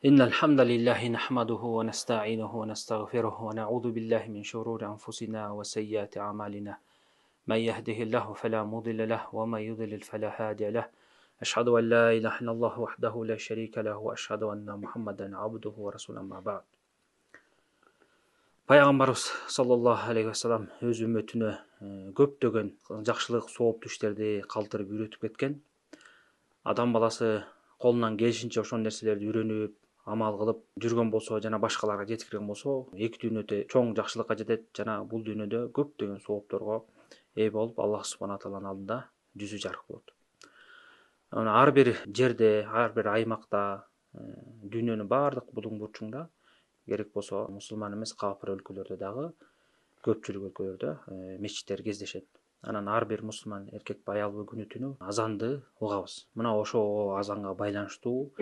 إن الحمد لله نحمده ونستعينه ونستغفره ونعوذ بالله من شرور أنفسنا وسيئات أعمالنا من يهده الله فلا مضل له ومن يضلل فلا هادي له أشهد أن لا إله إلا الله وحده لا شريك له وأشهد أن محمدا عبده ورسوله أما بعد. Пайгамбарыбыз саллаллаху алейхи вассалам өз үммөтүнө көптөгөн жакшылык сооптуу иштерди калтырып үйрөтүп кеткен. Адам баласы колунан келишинче ошол нерселерди үйрөнүп, амал кылып жүргөн болсо жана башкаларга жеткирген болсо, эки дүйнөдө чоң жакшылыкка жетет жана бул дүйнөдө көптөгөн соопторго ээ болуп, Аллах субхана тааланын алдында жүзү жарык болот. Ар бир жерде, ар бир аймакта, дүйнөнүн баардык булуң бурчуңда керек болсо мусулман эмес кафир өлкөлөрдө дагы көпчүлүк өлкөлөрдө мечиттер кездешет. Анан ар бир мусулман эркек аялбы күнү түнү азанды угабыз. Мына ошол азанга байланыштуу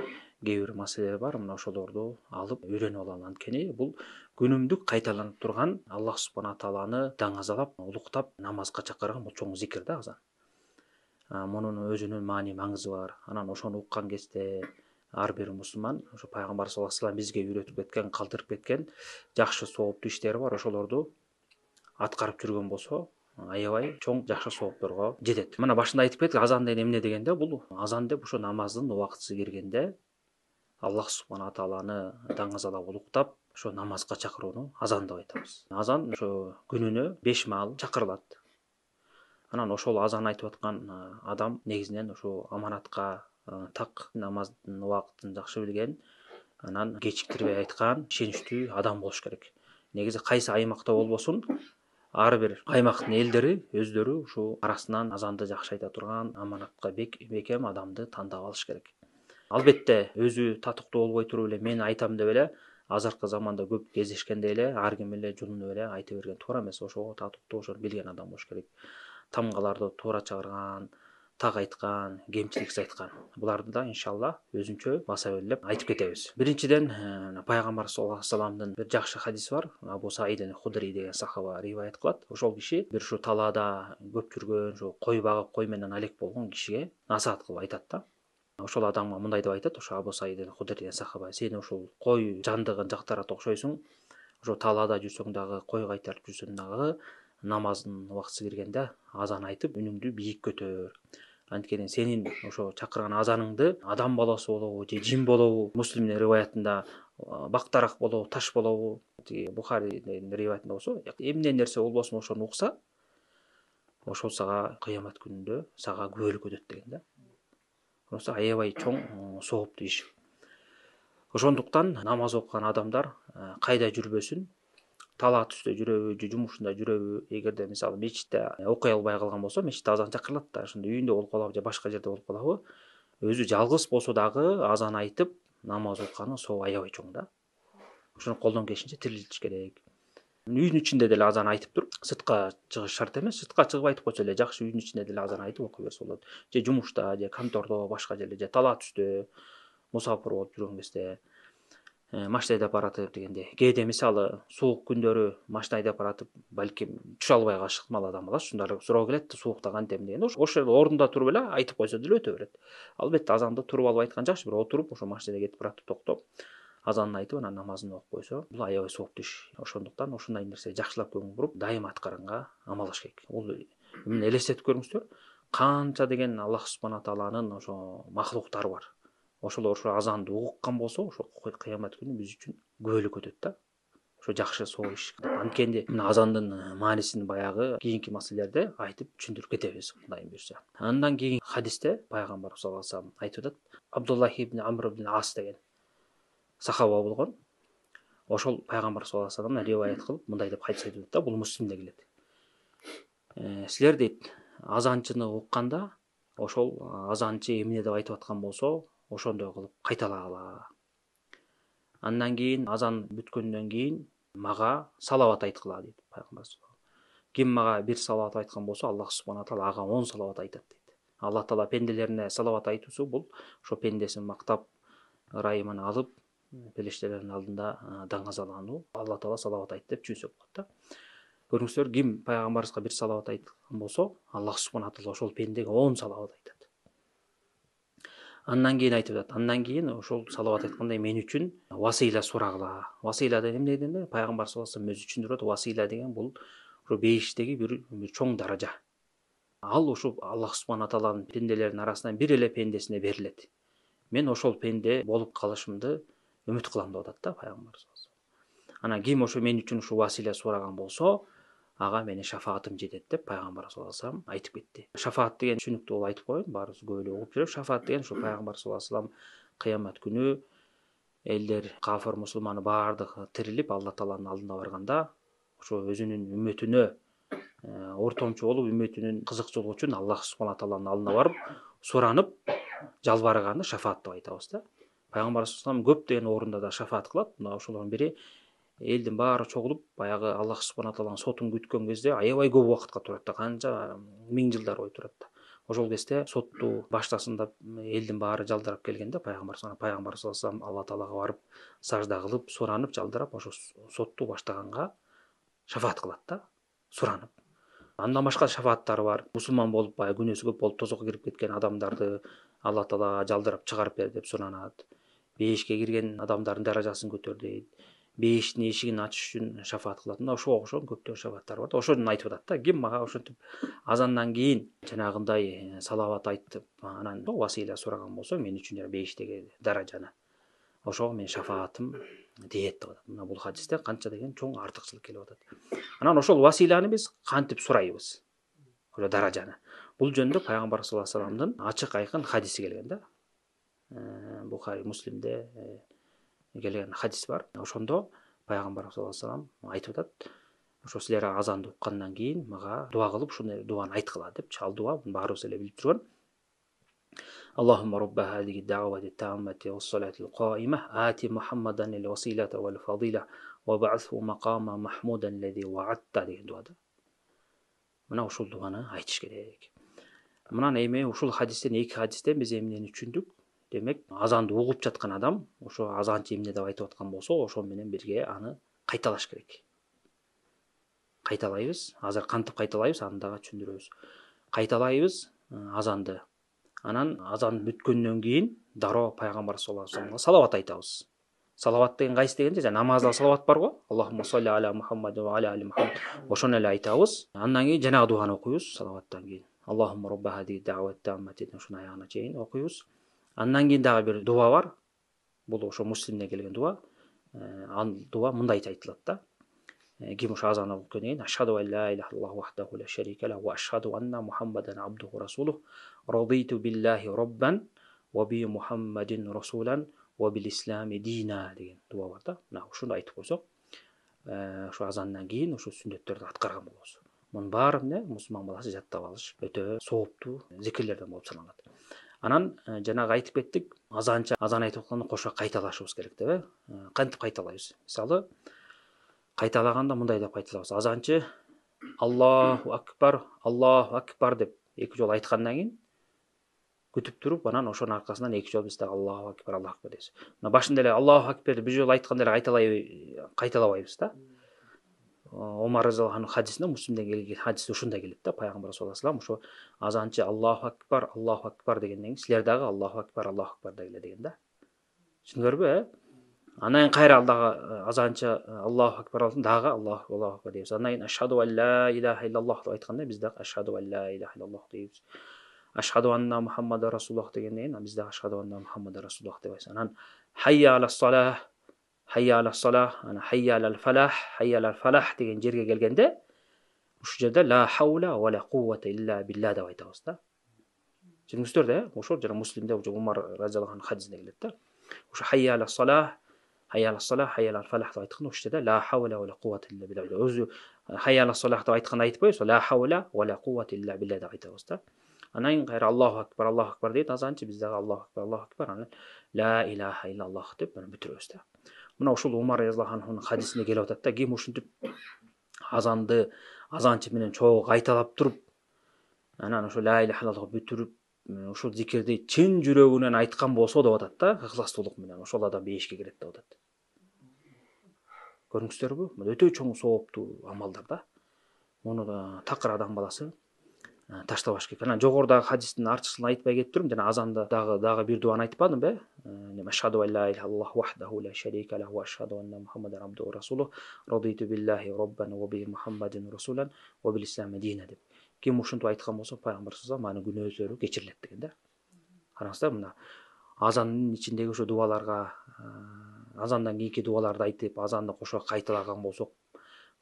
кээ бир маселелер бар. Мына ошолорду алып үйрөнүп алалы. Анткени бул күнүмдүк кайталанып турган Аллах субхана тааланы даңазалап, улуктап намазга чакырган бул чоң зикир да азан. Мунун өзүнүн маани маңызы бар. Анан ошону уккан кезде ар бир мусулман ошо пайгамбар саллаллаху алейхи вассалам бизге үйрөтүп кеткен, калтырып кеткен жакшы сооптуу иштери бар. Ошолорду аткарып жүргөн болсо, аябай чоң жакшы соопторго жетет. Мына башында айтып кеттик, азан деген эмне дегенде, бул азан деп ошо намаздын убактысы киргенде Аллах субхана тааланы даңазалап улуктап, ошо намазга чакырууну азан деп айтабыз. Азан ошо күнүнө 5 маал чакырылат. Анан ошол азан айтып аткан адам негизинен ошо аманатка так намаздын убактын жакшы билген, анан кечиктирбей айткан ишеничтүү адам болуш керек. Негизи кайсы аймакта болбосун, ар бир аймактын элдери өздөрү ушул арасынан азанды жакшы айта турган, аманатка бекем адамды тандап алыш керек. Албетте өзү татыктуу болбой туруп эле мен айтам деп эле азыркы заманда көп кездешкенде эле ар ким эле жунуп эле айта берген туура эмес. Ошого татыктуу, ошону билген адам болуш керек. Тамгаларды туура чыгарган, так айткан, кемчиликсиз айткан. Буларды да иншалла өзүнчө баса белгилеп айтып кетебиз. Биринчиден, пайгамбар саллаллаху алейхи вассаламдын бир жакшы хадиси бар. Абу Саид аль-Худри деген сахаба риваят кылат. Ошол киши бир ушу талаада көп жүргөн, ушу кой багып, кой менен алек болгон кишиге насаат кылып айтат да. Ошол адамга мындай деп айтат, ошо Абу Саид аль-Худри деген сахаба: сен ушул кой жандыгын жактырат окшойсуң, ошо талаада жүрсөң дагы, кой кайтарып жүрсөң дагы, намаздын убактысы киргенде азан айтып үнүңдү бийик көтөр. Анткени сенин ошо чакырган азаныңды адам баласы болобу же жин болобу, Муслимдин риваятында бактарак болобу, таш болобу, Бухаридин риваятында болсо, эмне нерсе болбосун ошону укса, ошол сага кыямат күнүндө сага күбөлүк өтөт деген да. Ошо аябай чоң сооптуу иш. Ошондуктан намаз окуган адамдар кайда жүрбөсүн, талаа түстө жүрөбү же жумушунда жүрөбү, эгерде мисалы мечитте окуй албай калган болсо, мечитте азан чакырылат да, ошондо үйүндө болуп калабы же башка жерде болуп калабы, өзү жалгыз болсо дагы азан айтып намаз окуганын сообу аябай чоң да. Ошону колдон келишинче тирилтиш керек. Үйдүн ичинде деле азан айтып туруп, сыртка чыгыш шарт эмес. Сыртка чыгып айтып койсо эле жакшы, үйдүн ичинде деле азан айтып окуй берсе болот. Же жумушта, же контордо, башка жерде, же талаа түстө, мусафир болуп жүргөн кезде, машина айдап баратып дегенде. Кээде мисалы суук күндөрү машина айдап баратып, балким түшө албай калышы ыктымал адам баласы, ушундай суроо келет, суукта кантем дегенде, ошол ордунда туруп эле айтып койсо деле өтө берет. Албетте азанды туруп алып айткан жакшы, бирок отуруп ошо машинада кетип баратып токтоп, азанын айтып анан намазын окуп койсо, бул аябай сооптуу иш. Ошондуктан ушундай нерсе жакшылап көңүл буруп, дайыма аткарганга амалдаш керек. Бул эмне элестетип көрүңүздөр, канча деген Аллах субхана тааланын ошо махлуктары бар. Ошолор ошо азанды угуккан болсо, ошо кыямат күнү биз үчүн күбөлүк өтөт да. Ошо жакшы соо иш. Анткени мына азандын маанисин баягы кийинки маселелерде айтып түшүндүрүп кетебиз, Кудайым буйрса. Андан кийин хадисте пайгамбар саллаллаху алейхи вассалам айтып атат, Абдуллах ибн Амр ибн Ас деген сахаба болгон. Ошол пайгамбар саллаллаху алейхи вассаламдан риваят кылып мындай деп хадис айтып атат да, бул Муслимде келет. Силер дейт, азанчыны укканда, ошол азанчы эмне деп айтып аткан болсо, ошондой кылып кайталагыла. Андан кийин азан бүткөндөн кийин мага салават айткыла дейт пайгамбар. Ким мага бир салават айткан болсо, Аллах субхана таала ага 10 салават айтат дейт. Аллах таала пенделерине салават айтуусу бул ошо пендесин мактап, ырайымын алып, периштелердин алдында даңазалануу, Аллах таала салават айт деп түшүнсөк болот да. Көрүңүздөр, ким пайгамбарыбызга бир салават айткан болсо, Аллах субхана таала ошол пендеге 10 салават айтат. Андан кийин айтып атат. Андан кийин ошол салават айткандай мен үчүн васыйла сурагыла. Васыйла деген эмне дегенде пайгамбар саллаллаху алейхи вассалам өзү түшүндүрөт. Васыйла деген бул бейиштеги бир чоң даража. Ал ошо Аллах субхана тааланын пенделеринин арасынан бир эле пендесине берилет. Мен ошол пенде болуп калышымды үмүт кылам деп атат да пайгамбар саллаллаху алейхи вассалам. Анан ким ошо мен үчүн ушу васыйла сураган болсо, ага менин шафаатым жетет деп пайгамбар саллаллаху алейхи вассалам айтып кетти. Шафаат деген түшүнүктүү болуп айтып коеюн, баарыбыз көп эле угуп жүрөбүз. Шафаат деген ушу пайгамбар саллаллаху алейхи вассалам кыямат күнү элдер кафир мусулманы баардыгы тирилип Алла тааланын алдына барганда ошо өзүнүн үммөтүнө ортомчу болуп үммөтүнүн кызыкчылыгы үчүн Аллах субхана тааланын алдына барып суранып жалбарганды шафаат деп айтабыз да. Пайгамбар саллаллаху алейхи вассалам көптөгөн орунда да шафаат кылат. Мына ошолордун бири элдин баары чогулуп баягы Аллах субхана тааланын сотун күткөн кезде аябай көп убакытка турат да, канча миң жылдар бою турат да. Ошол кезде сотту баштасын деп элдин баары жалдырап келгенде пайгамбар саллаллаху алейхи вассалам Алла таалага барып сажда кылып, суранып, жалдырап ошо сотту баштаганга шафаат кылат да, суранып. Андан башка шафааттары бар. Мусулман болуп, баягы күнөөсү көп болуп тозокко кирип кеткен адамдарды Алла таалага жалдырап чыгарып бер деп суранат. Бейишке кирген адамдардын даражасын көтөр дейт. Бейиштин эшигин ачыш үчүн шафаат кылат. Мына ошого окшогон көптөгөн шафааттар бар да. Ошондон айтып атат да. Ким мага ошентип азандан кийин жанагындай салават айтып, анан васыйла сураган болсо, мен үчүн бейиштеги даражаны ошого менин шафаатым тиет деп атат. Мына бул хадисте канча деген чоң артыкчылык келип атат. Анан ошол васыйланы биз кантип сурайбыз? Ошо даражаны. Бул жөнүндө пайгамбар саллаллаху алейхи вассаламдын ачык айкын хадиси келген да. Бухари, Муслимде келген хадис бар. Ошондо пайгамбар саллаллаху алейхи вассалам айтып атат. Ошо силер азанды уккандан кийин мага дуа кылып, ушундай дуаны айткыла деп. Ал дуа баарыбыз эле билип жүргөн. اللهم رب هذه الدعوة التامة والصلاة القائمة آت محمدا الوسيلة والفضيلة وبعثه مقاما محمودا الذي وعدته деген дуада. Мына ушул дуаны айтыш керек. Мынан эми ушул хадистен, эки хадистен биз эмнени түшүндүк? Демек, азанды угуп жаткан адам ошо азанчы эмне деп айтып аткан болсо, ошол менен бирге аны кайталаш керек. Кайталайбыз. Азыр кантип кайталайбыз, аны дагы түшүндүрөбүз. Кайталайбыз азанды. Анан азан бүткөндөн кийин дароо пайгамбар саллаллаху алейхи вассаламга салават айтабыз. Салават деген кайсы дегенде, намазда салават бар го. Аллахумма салли аля Мухаммад ва аля али Мухаммад. Ошону эле айтабыз. Андан кийин жанагы дуаны окуйбуз салаваттан кийин. Аллахумма робба хади даъват таммати ушуну аягына чейин окуйбуз. Андан кийин дагы бир дуа бар. Бул ошо Муслимде келген дуа. Ал дуа мындай айтылат да. Ким ошо азан окуткандан кийин ашхаду ан ла иляха иллаллаху вахдаху ла шарика лаху ва ашхаду анна Мухаммадан абдуху расулух радиту биллахи роббан ва би Мухаммадин расулан ва бил ислами дина деген дуа бар да. Мына ушуну айтып койсок, ошо азандан кийин ошо сүннөттөрдү аткарган болобуз. Мунун баары эмне? Мусулман баласы жаттап алыш өтө сооптуу зикирлерден болуп саналат. Анан жанагы айтып кеттик, азанчы азан айтып атканда кошо кайталашыбыз керек деп. Кантип кайталайбыз? Мисалы, кайталаганда мындай деп кайталабыз. Азанчы Аллаху акбар деп эки жолу айткандан кийин күтүп туруп, анан ошонун аркасынан эки жолу биз дагы Аллаху акбар дейбиз. Мына башында эле Аллаху акбар деп бир жолу айтканда эле кайталабайбыз да. Омар разияллаху анху хадисинде, Муслимден келген хадисте ушундай келет да. Пайгамбар саллаллаху алейхи вассалам ошо азанчы Аллаху акбар дегенден кийин силер дагы Аллаху акбар дегиле деген да. Түшүндүңөрбү? Анан кийин кайра дагы азанчы Аллаху акбар дагы Аллаху акбар дейбиз. Андан кийин ашхаду ан ла иляха иллаллах деп айтканда биз дагы ашхаду ан ла иляха иллаллах дейбиз. Ашхаду анна Мухаммадан расулуллах дегенден кийин биз дагы ашхаду анна Мухаммадан расулуллах деп айтабыз. Анан хайя алас салах, анан хайя алал фалах деген жерге келгенде ушул жерде ла хаула ва ла куввата илля билля деп айтабыз да. Түшүндүңүздөр да? Ошол жана Муслимде Умар разияллаху анху хадисинде келет да. Ошо хайя алас салах, хайя алал фалах деп айтканда ушул жерде ла хаула ва ла куввата илля билля. Өзү хайя алас салах деп айтканда айтпайбыз, ла хаула ва ла куввата илля билля деп айтабыз да. Анан кийин кайра Аллаху акбар дейт азанчы, биз дагы Аллаху акбар, анан ла илаха иллаллах деп бүтүрөбүз да. Мына ушул Умар разияллаху анхунун хадисинде келип атат да. Ким ушинтип азанды азанчы менен чогуу кайталап туруп, анан ошо ла илаха иллаллах бүтүрүп, ушул зикирди чын жүрөгүнөн айткан болсо деп атат да, ыхластуулук менен, ошол адам бейишке кирет деп атат. Көрдүңүздөрбү? Өтө чоң сооптуу амалдар да. Муну да такыр адам баласы таштабаш керек. Анан жогорудагы хадистин артыкчылыгын айтпай кетип турум. Жана азанда дагы бир дуаны айтпадымбы? Ашхаду ан ла иляха иллаллаху вахдаху ла шарика лаху ва ашхаду анна Мухаммадан абдуху расулух радиту биллахи роббан ва би Мухаммадин расулан ва бил ислами дина деп. Ким ушинтип айткан болсо пайгамбар саллаллаху алейхи ва анын күнөөсү кечирилет деген да. Караңыздар, мына азандын ичиндеги ошо дубаларга, азандан кийинки дубаларды айтып, азанды кошо кайталаган болсок,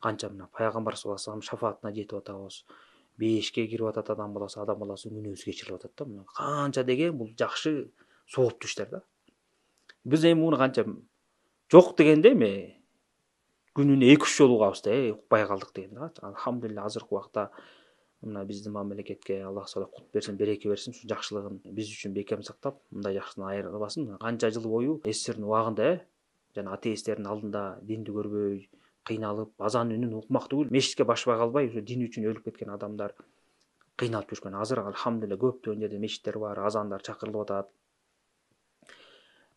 канча мына пайгамбар саллаллаху алейхи ва саллям шафаатына жетип атабыз. Бешке кирип атат адам баласы күнөөсү кечирилип атат да. Мына канча деген бул жакшы сооптуу иштер да. Биз эми муну канча жок дегенде эми күнүнө 2-3 жолу угабыз да, укпай калдык деген да. Алхамдулилlah азыркы убакта мына биздин мамлекетке Аллах Таала кут берсин, береке берсин, ушу жакшылыгын биз үчүн бекем сактап, мындай жакшыдан айырбасын. Канча жыл бою СССРдин убагында жана атеисттердин алдында динди көрбөй, кыйналып, азан үнүн укмак түгүл, мешитке башпай калбай, ушу дин үчүн өлүп кеткен адамдар кыйналып жүргөн. Азыр алхамдулилlah көптөгөн жерде мешиттер бар, азандар чакырылып атат,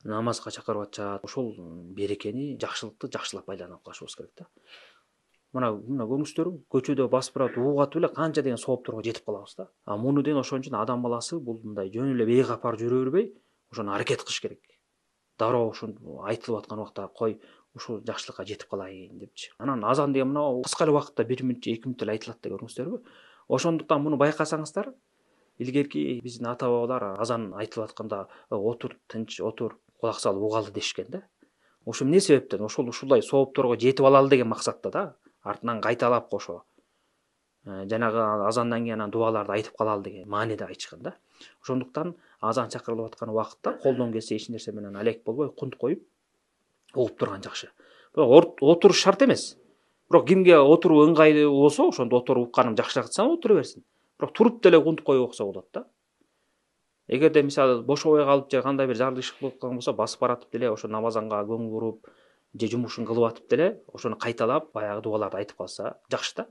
намазга чакырып атышат. Ошол берекени, жакшылыкты жакшылап айланып калышыбыз керек да. Мына көрүңүздөр, көчөдө басып барат, угуп атып эле канча деген соопторго жетип калабыз да. Муну деген ошон үчүн адам баласы бул мындай жөн эле бейкапар жүрө бербей, ошону аракет кылыш керек. Дароо ушун айтылып аткан убакта кой ушул жакшылыкка жетип калайын депчи. Анан азан деген мына кыска эле убакытта 1 мүнөт же 2 мүнөт эле айтылат деп көрүңүздөрбү? Ошондуктан муну байкасаңыздар, илгерки биздин ата бабалар азан айтылып атканда отур, тынч отур, кулак салып угалы дешкен да. Ошо эмне себептен? Ушулай соопторго жетип алалы деген максатта да. Артынан кайталап кошо жанагы азандан кийин анан дубаларды айтып калалы деген мааниде айтышкан да. Ошондуктан азан чакырылып аткан убакытта колдон келсе эч нерсе менен алек болбой, кунт коюп угуп турган жакшы. Бирок отуруш шарт эмес. Бирок кимге отуруу ыңгайлуу болсо, ошондо отуруп укканым жакшыраак десе отура берсин. Бирок туруп деле кунт коюп укса болот да. Эгерде мисалы бошобой калып же кандай бир зарды иш кылып аткан болсо, басып баратып деле ошо намазанга көңүл буруп, же жумушун кылып атып деле ошону кайталап баягы дубаларды айтып калса жакшы да.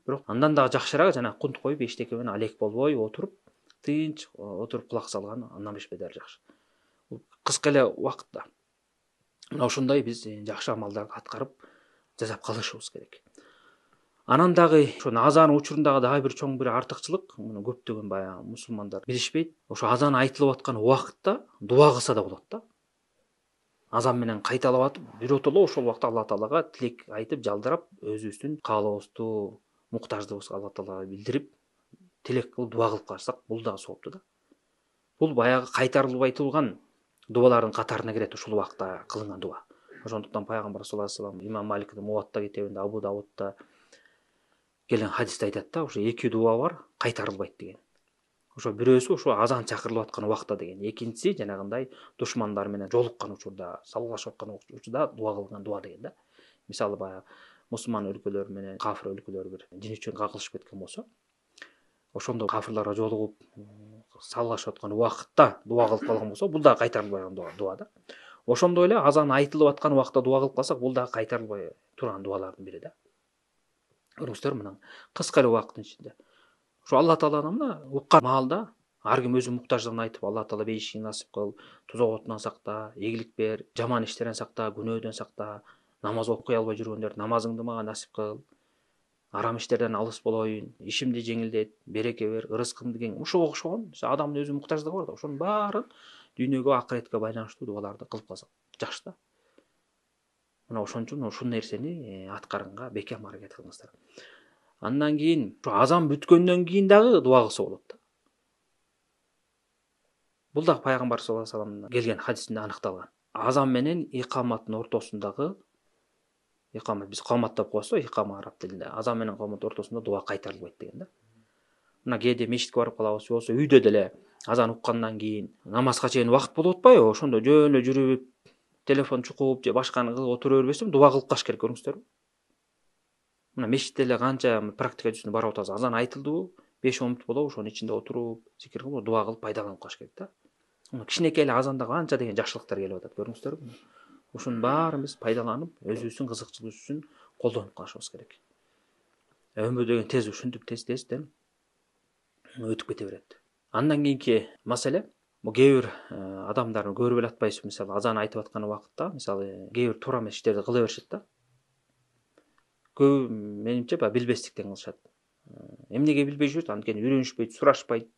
Бирок андан дагы жакшыраагы жана кунт коюп эчтеке менен алек болбой отуруп, тынч отуруп кулак салган андан бешпедер жакшы. Бул кыска эле убакытта мына ошондой биз жакшы амалдарды аткарып жасап калышыбыз керек. Анан дагы ошо азан учурундагы дагы бир чоң бир артыкчылык, муну көптөгөн баягы мусулмандар билишпейт. Ошо азан айтылып аткан убакытта дуа кылса да болот да. Азан менен кайталап атып, биротоло ошол убакта Алла Таалага тилек айтып, жалдырап, өзүбүздүн каалообузду, муктаждыгыбызды Алла Таалага билдирип, тилек кылып, дуа кылып калсак, бул дагы сооптуу да. Бул баягы кайтарылбай турган дубалардын катарына кирет ушул убакта кылынган дуа. Ошондуктан пайгамбар саллаллаху алейхи ва саллям Имам Маликтин Муатта китебинде, Абу Давудда келген хадисте айтат да, ошо 2 дуа бар, кайтарылбайт деген. Ошо бирөөсү ошо азан чакырылып аткан убакта деген, экинчиси жанагындай душмандар менен жолуккан учурда, салгылашып аткан учурда дуа кылган дуа деген да. Мисалы баягы мусулман өлкөлөр менен кафир өлкөлөр бир дин үчүн кагылышып кеткен болсо, ошондо кафирларга жолугуп, салгылашып аткан убакытта дуа кылып калган болсо, бул дагы кайтарылбаган дуа да. Ошондой эле азан айтылып аткан убакта дуа кылып калсак, бул дагы кайтарылбай турган дуалардын бири да. Көрүңүздөр, мына кыска эле убакыттын ичинде. Ошо Алла Тааланы мына уккан маалда ар ким өзүнүн муктаждыгын айтып, Алла Таала бейишиңди насип кыл, тузак отунан сакта, ийгилик бер, жаман иштерден сакта, күнөөдөн сакта, намаз окуй албай жүргөндөр намазыңды мага насип кыл, арам иштерден алыс болоюн, ишимди жеңилдет, береке бер, ырыскымды кең. Ушуга окшогон адамдын өзүнүн муктаждыгы бар да, ошонун баарын дүйнөгө, акыретке байланыштуу дуаларды кылып калсак жакшы да. Мына ошон үчүн ушул нерсени аткарганга бекем аракет кылыңыздар. Андан кийин азан бүткөндөн кийин дагы дуа кылса болот да. Бул дагы пайгамбар саллаллаху алейхи ва салламдын келген хадисинде аныкталган. Азан менен икаматтын ортосундагы, икамат биз камат деп коебуз го, икама араб тилинде. Азан менен камат ортосунда дуа кайтарылбайт деген да. Мына кээде мешитке барып калабыз, болсо үйдө деле азан уккандан кийин намазга чейин убакыт болуп атпайбы? Ошондо жөн эле жүрүп, телефон чукуп же башканы кылып отура бербестен дуа кылып калыш керек, көрүңүздөрбү? Мына мешитте эле канча практика жүзүндө барып атабыз. Азан айтылдыбы, 5-10 мүнөт болобу, ошонун ичинде отуруп, зикир кылып, дуа кылып пайдаланып калыш керек да. Мына кичинекей эле азанда канча деген жакшылыктар келип атат, көрүңүздөрбү? Ушунун баарын биз пайдаланып, өзүбүздүн кызыкчылыгыбыз үчүн колдонуп калышыбыз керек. Өмүр деген тез, ушинтип тезден өтүп кете берет. Андан кийинки маселе, бул кээ бир адамдар көрүп эле атпайсызбы, мисалы азан айтып аткан убакытта, мисалы кээ бир туура эмес иштерди кыла беришет да. Көбү менимче билбестиктен кылышат. Эмнеге билбей жүрөт? Анткени үйрөнүшпөйт, сурашпайт.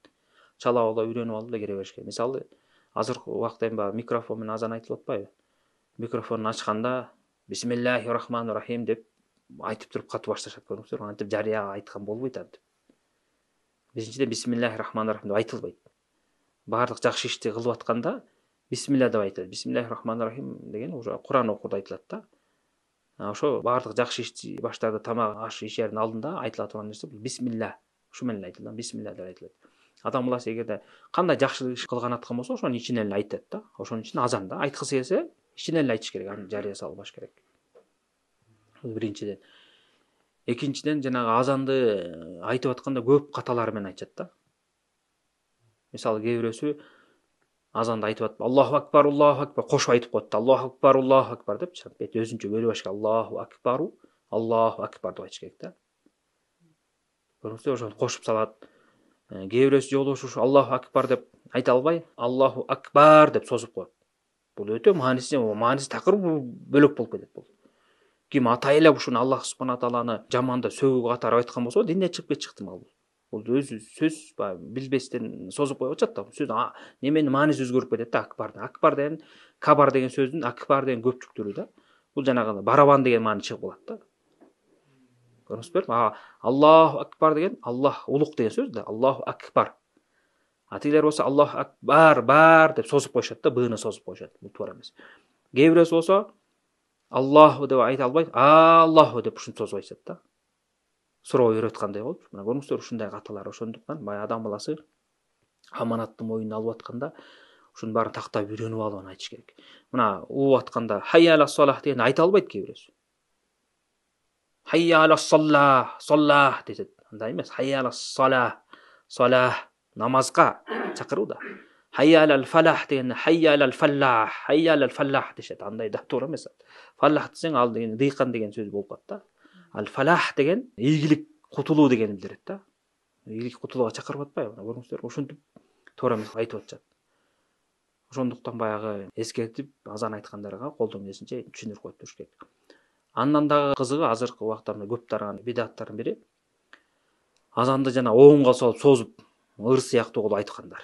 Чала бала үйрөнүп алды да кире беришкен. Мисалы, азыркы убакта эми баягы микрофон менен азан айтылып атпайбы? Микрофонун ачканда бисмиллахи рахмани рахим деп айтып туруп катуу башташат, көрдүңүздөрбү? Антип жарыяга айткан болбойт антип. Биринчиден бисмиллахи рахмани рахим деп айтылбайт. Баардык жакшы ишти кылып атканда бисмилля деп айтылат. Бисмиллахи рахмани рахим деген уже Куран окууда айтылат да. Ошо баардык жакшы ишти баштарда тамак аш ишердин алдында айтыла турган нерсе бул бисмилля. Ушу менен айтылат, бисмилля деп айтылат. Адам баласы эгерде кандай жакшылык иш кылган аткан болсо, ошонун ичинен эле айтат да. Ошонун үчүн азан да. Айткысы келсе, ичинен эле айтыш керек, аны жарыя салбаш керек. Бул биринчиден. Экинчиден жанагы азанды айтып атканда көп каталар менен айтышат да. Мисалы, кээ бирөөсү азанды айтып атып, Аллаху акбар, кошуп айтып коет да, Аллаху акбар депчи. Бет өзүнчө бөлүп ашка Аллаху акбар деп айтыш керек да. Көрүңүздөр, ошону кошуп салат. Кээ бирөөсү жолдошу ушу Аллаху акбар деп айта албай, Аллаху акбар деп созуп коет. Бул өтө мааниси такыр бөлөк болуп кетет бул. Ким атайлап ушуну Аллах субхана тааланы жаманда сөгүү катары айткан болсо, динден чыгып кетишти ал. Бул өзү сөз билбестен созуп коюп атат да. Сөз неменин мааниси өзгөрүп кетет да, акбардын. Акбар деген кабар деген сөздүн акбар деген көпчүктүрү да. Бул жанагы барабан деген маани чыгып калат да. Көрүңүзбү? Аллаху акбар деген Аллах улук деген сөз да. Аллаху акбар. Тигилер болсо Аллаху акбар деп созуп коюшат да, быны созуп коюшат. Бул туура эмес. Кээ бирөөсү болсо Аллаху деп айта албайт, Аллаху деп ушинтип созуп айтышат да. Суроо берип аткандай болуп. Мына көрүңүздөр, ушундай каталар. Ошондуктан баягы адам баласы аманатты мойнуна алып атканда ушунун баарын тактап үйрөнүп алып аны айтыш керек. Мына угуп атканда хайя ала салах дегенди айта албайт кээ бирөөсү. Хайя ала саллах десет. Андай эмес. Хайя ала салах намазга чакыруу да. Хайя алал фалах дегенде хайя алал фаллах дешет. Андай да туура эмес. Фаллах десең ал деген дыйкан деген сөз болуп калат да. Ал фалах деген ийгилик, кутулуу дегенди билдирет да. Ийгилик кутулууга чакырып атпайбы? Көрүңүздөр, ушинтип туура эмес айтып атышат. Ошондуктан баягы эскертип азан айткандарга колдон келишинче түшүндүрүп коюп туруш керек. Андан дагы кызыгы азыркы убакта көп тараган бидаттардын бири азанды жана оңго салып созуп ыр сыяктуу кылып айткандар.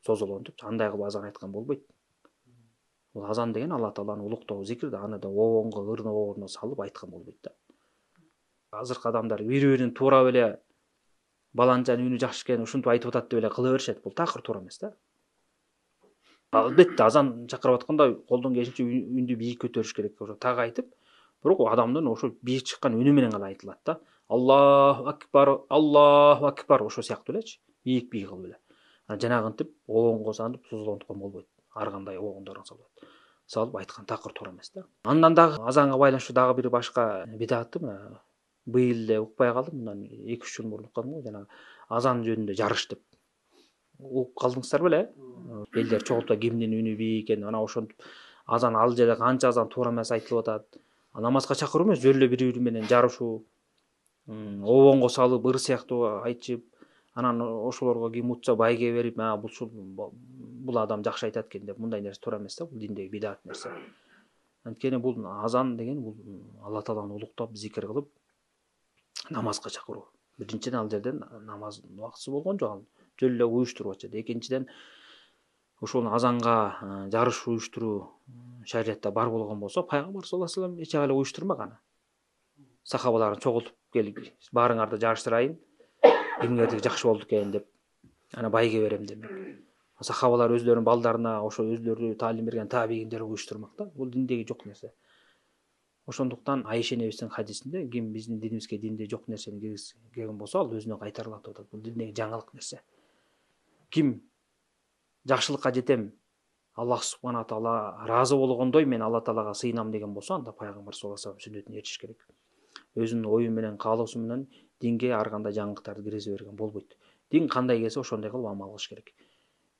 Созулгон деп андай кылып азан айткан болбойт. Бул азан деген Алла тааланы улуктоо зикир да, аны да оңго ырдын ордуна салып айткан болбойт да. Азыркы адамдар бири-бирин туура эле баланчанын үнү жакшы экен, ушинтип айтып атат деп эле кыла беришет. Бул такыр туура эмес да. Албетте азан чакырып атканда колдон келишинче үндү бийик көтөрүш керек. Ошо так айтып, бирок адамдын ошо бийик чыккан үнү менен гана айтылат да. Аллаху акбар ошо сыяктуу элечи. Бийик кылып эле. Жанагынтип оңго сандып созулгондуктан болбойт. Ар кандай оңдорун салып айткан такыр туура эмес да. Андан дагы азанга байланыштуу дагы бир башка бидаты мына быйыл эле укпай калдым, мындан 2-3 жыл мурун уккадым го, жанагы азан жөнүндө жарыш деп. Угуп калдыңыздар беле? Элдер чогултуп кимдин үнү бийик экен, ана ошентип азан ал жерде канча азан туура эмес айтылып атат. Намазга чакыруу эмес, жөн эле бири-бири менен жарышуу, оңго салып ыр сыяктуу айтышып, анан ошолорго ким утса байге берип, бул адам жакшы айтат экен деп, мындай нерсе туура эмес да, бул диндеги бидат нерсе. Анткени бул азан деген бул Алла тааланы улуктап, зикир кылып намазга чакыруу. Биринчиден ал жерден намаздын убактысы болгон жок, жөн эле уюштуруп атышат. Экинчиден ошол азанга жарыш уюштуруу шариатта бар болгон болсо, пайгамбар саллаллаху алейхи вассалам эч жагы эле уюштурмак аны. Сахабаларын чогултуп келип, баарыңарды жарыштырайын, кимдердики жакшы болду экен деп, ана байге берем демек. Сахабалар өздөрүнүн балдарына, ошо өздөрү таалим берген табигиндер уюштурмак да. Бул диндеги жок нерсе. Ошондуктан Айша энебиздин хадисинде ким биздин динибизге динде жок нерсени киргизген болсо, ал өзүнө кайтарылат деп атат. Бул диндеги жаңылык нерсе. Ким жакшылыкка жетем, Аллах субхана таала ыраазы болгондой мен Алла таалага сыйынам деген болсо, анда пайгамбар саллаллаху алейхи вассалам сүннөтүнө эришиш керек. Өзүнүн ою менен, каалоосу менен динге ар кандай жаңылыктарды киргизе берген болбойт. Дин кандай келсе ошондой кылып амал кылыш керек.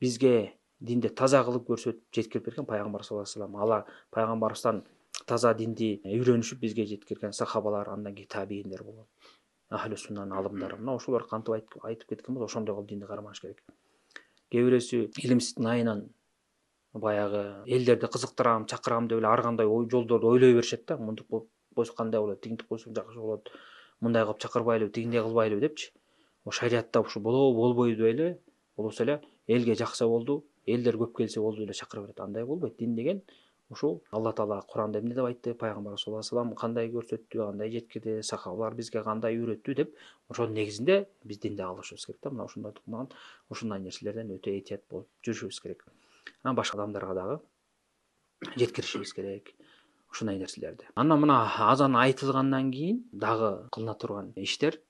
Бизге динде таза кылып көрсөтүп жеткирип берген пайгамбар саллаллаху алейхи вассалам. Алар пайгамбарыбыздан таза динди үйрөнүшүп бизге жеткирген сахабалар, андан кийин табигиндер болгон. Ахлу суннанын алымдары. Мына ошолор кантип айтып кеткен болсо, ошондой кылып динди кармаш керек. Кээ бирөөсү илимсиздин айынан баягы элдерди кызыктырам, чакырам деп эле ар кандай жолдорду ойлой беришет да. Мынтип койсо кандай болот, тигинтип койсо жакшы болот, мындай кылып чакырбайлыбы, тигиндей кылбайлыбы депчи. шариатта ушу болбойду эле, болбосо эле элге жакса болду, элдер көп келсе болду эле чакыра берет. Андай болбойт. Дин деген ушул Алла Таала Куранда эмне деп айтты, пайгамбар саллаллаху алейхи вассалам кандай көрсөттү, кандай жеткирди, сахабалар бизге кандай үйрөттү деп ошонун негизинде биз динди калышыбыз керек да. Мына ошондоктон ушундай нерселерден өтө этият болуп жүрүшүбүз керек. Анан башка адамдарга дагы жеткиришибиз керек ушундай нерселерди. Анан мына азан айтылгандан кийин дагы кылына турган иштер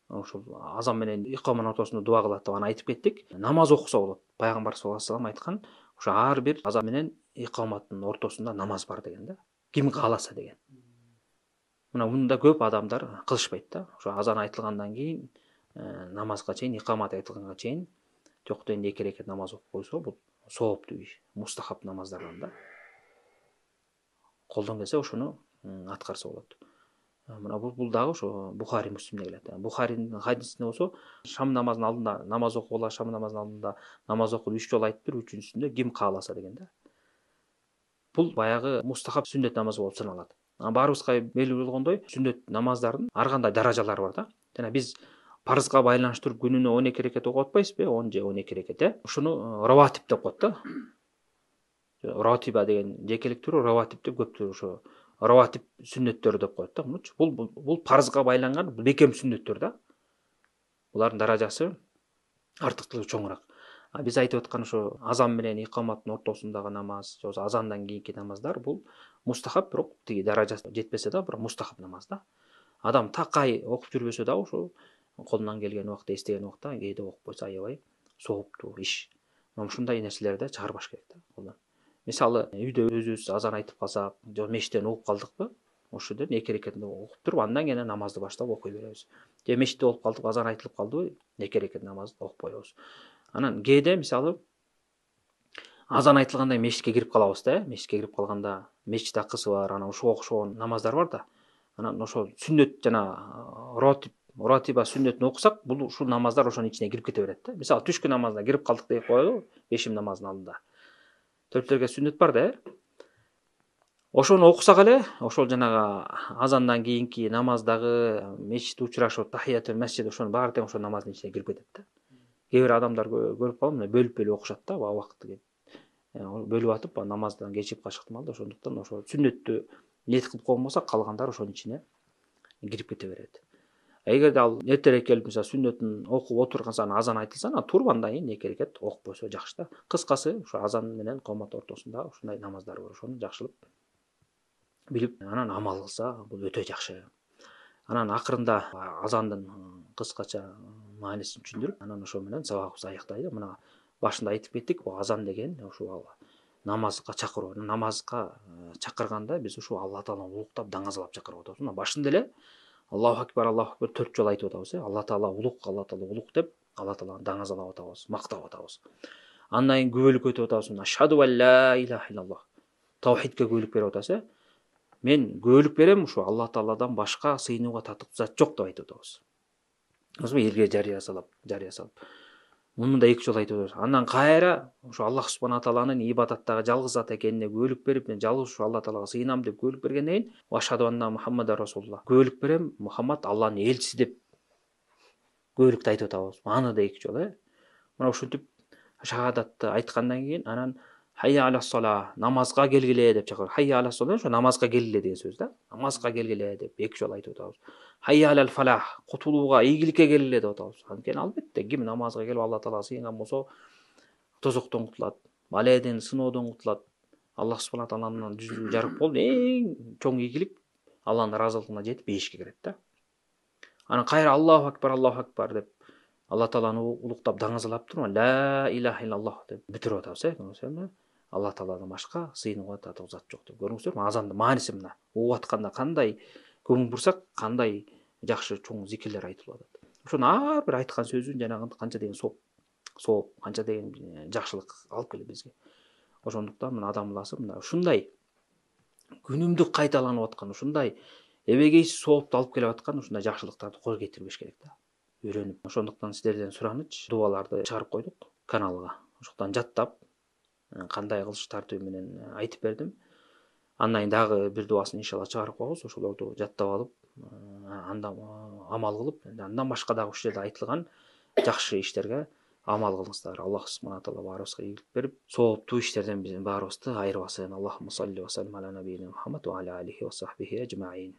ошол азан менен икаманын ортосунда дуа кылат деп аны айтып кеттик. Намаз окуса болот. Пайгамбар саллаллаху алейхи вассалам айткан, ошо ар бир азан менен икаматтын ортосунда намаз бар деген да. Ким кааласа деген. Мына мында көп адамдар кылышпайт да. Ошо азан айтылгандан кийин намазга чейин, икамат айтылганга чейин жокто энди 2 рекет намаз окуп койсо, бул сооптуу иш, мустахаб намаздардан да. Колдон келсе ошону аткарса болот. Мына бул дагы ошо Бухари Муслимде келет. Бухаринин хадисинде болсо, шам намазынын алдында намаз окугула, шам намазынын алдында намаз окуп 3 жолу айтып бер, үчүнчүсүндө ким кааласа деген да. Бул баягы мустахаб сүннөт намаз болуп саналат. Баарыбызга белгилүү болгондой, сүннөт намаздардын ар кандай даражалары бар да. Жана биз парызга байланыштырып күнүнө 12 рекет окуп атпайсызбы? 10 же 12 рекет, Ушуну раватип деп коет да. Ратиба деген жекелик түрү, раватип деп көптөр ошо раватип сүннөттөр деп коет да. Мынчы бул парызга байланган бекем сүннөттөр да. Булардын даражасы артыктуулугу чоңураак. Биз айтып аткан ошо азан менен икаматтын ортосундагы намаз, же азандан кийинки намаздар бул мустахаб, бирок тиги даражасы жетпесе да, бирок мустахаб намаз да. Адам такай окуп жүрбөсө да ошо колунан келген убакта, эстеген убакта кээде окуп койсо аябай сооптуу иш. Мына ушундай нерселерди чыгарбаш керек да колдон. Мисалы, үйдө өзүбүз азан айтып калсак, же мечиттен угуп калдыкпы, ошол жерден 2 рекетинде окуп туруп, андан кийин намазды баштап окуй беребиз. Же мечитте болуп калдык, азан айтылып калдыбы, 2 рекет намазды окуп коебуз. Анан кээде мисалы азан айтылганда мечитке кирип калабыз да, мечитке кирип калганда мечит акысы бар, анан ушуга окшогон намаздар бар да. Анан ошо сүннөт жана ратиба сүннөтүн окусак, бул ушул намаздар ошонун ичине кирип кете берет да. Мисалы, түшкү намазына кирип калдык деп коелу, бешим намазынын алдында. 4 рекет сүннөт бар да. Ошону окусак эле, ошол жанагы азандан кийинки намаздагы мечитте учурашып тахиятул масжид, ошонун баары тең ошол намаздын ичине кирип кетет да. Кээ бир адамдар көрүп калдым, мына бөлүп окушат да, убакытты бөлүп атып, намаздан кечирип калышы ыктымал да. Ошондуктан ошо сүннөттү ниет кылып койгон болсок, калгандары ошонун ичине кирип кете берет. Эгерде ал эртерээк келип, мисалы, сүннөтүн окуп отурган сайын азан айтылса, туруп андан кийин 2 рекет окуп койсо жакшы да. Кыскасы, ошо азан менен икамат ортосунда ушундай намаздар бар. Ошону жакшылап билип, анан амал кылса, бул өтө жакшы. Анан акырында азандын кыскача маанисин түшүндүрүп, анан ошо менен сабагыбызды аяктайлы. Мына башында айтып кеттик, бул азан деген ушул намазга чакыруу. Намазга чакырганда биз ушул Алла Тааланы улуктап, даңазалап чакырып атабыз. Мына башында эле Аллаху акбар 4 жолу айтып атабыз. Алла Таала улук деп, Алла Тааланы даңазалап атабыз, мактап атабыз. Андан кийин күбөлүк өтүп атабыз. Ашхаду ва ла илаха иллаллах. Таухидке күбөлүк берип атабыз. Мен күбөлүк берем, ушу Алла Тааладан башка сыйынууга татыктуу зат жок деп айтып атабыз. Элге жарыя салып. Муну да 2 жолу айтып атабыз. Андан кайра ушу Аллах субхана тааланын ибадаттагы жалгыз зат экенине күбөлүк берип, мен жалгыз ушу Алла Таалага сыйынам деп күбөлүк бергенден кийин, ашхаду анна Мухаммадар расулуллах. Күбөлүк берем, Мухаммад Алланын элчиси деп күбөлүктү айтып атабыз. Аны да 2 жолу, Мына ушинтип шахадатты айткандан кийин анан хайя аля сала, намазга келгиле деп чакырат. Хайя аля сала ошо намазга келгиле деген сөз да. Намазга келгиле деп 2 жолу айтып атабыз. Хайя алал фалах, кутулууга, ийгиликке келгиле деп атабыз. Анткени албетте ким намазга келип Алла Таалага сыйынган болсо, тозоктон кутулат, баледен, сыноодон кутулат. Аллах субхана тааланын жүзү жарык болуп, эң чоң ийгилик Алланын ыраазылыгына жетип бейишке кирет да. Анан кайра Аллаху акбар деп Алла Тааланы улуктап даңазалап туруп, ла илаха иллаллах деп бүтүрүп атабыз. Алла Тааладан башка сыйынууга татык зат жок деп. Көрүңүздөр, азандын мааниси мына. Угуп атканда кандай көңүл бурсак, кандай жакшы чоң зикирлер айтылып атат. Ошону ар бир айткан сөзүн жанагы канча деген сооп, канча деген жакшылык алып келет бизге. Ошондуктан мына адам баласы мына ушундай күнүмдүк кайталанып аткан, ушундай эбегейсиз соопту алып келип аткан ушундай жакшылыктарды кол кетирбеш керек да. Үйрөнүп. Ошондуктан силерден сураныч, дубаларды чыгарып койдук каналга. Ошондон жаттап, кандай кылыш тартиби менен айтып бердим. Андан кийин дагы бир дубасын иншалла чыгарып коебуз. Ошолорду жаттап алып, анда амал кылып, андан башка дагы ушул жерде айтылган жакшы иштерге амал кылыңыздар. Аллах субхана тағала баарыбызга ийгилик берип, сооптуу иштерден биздин баарыбызды айырбасын. Аллахумма салли ва саллим ала набийина Мухаммад ва аля алихи ва сахбихи ажмаин.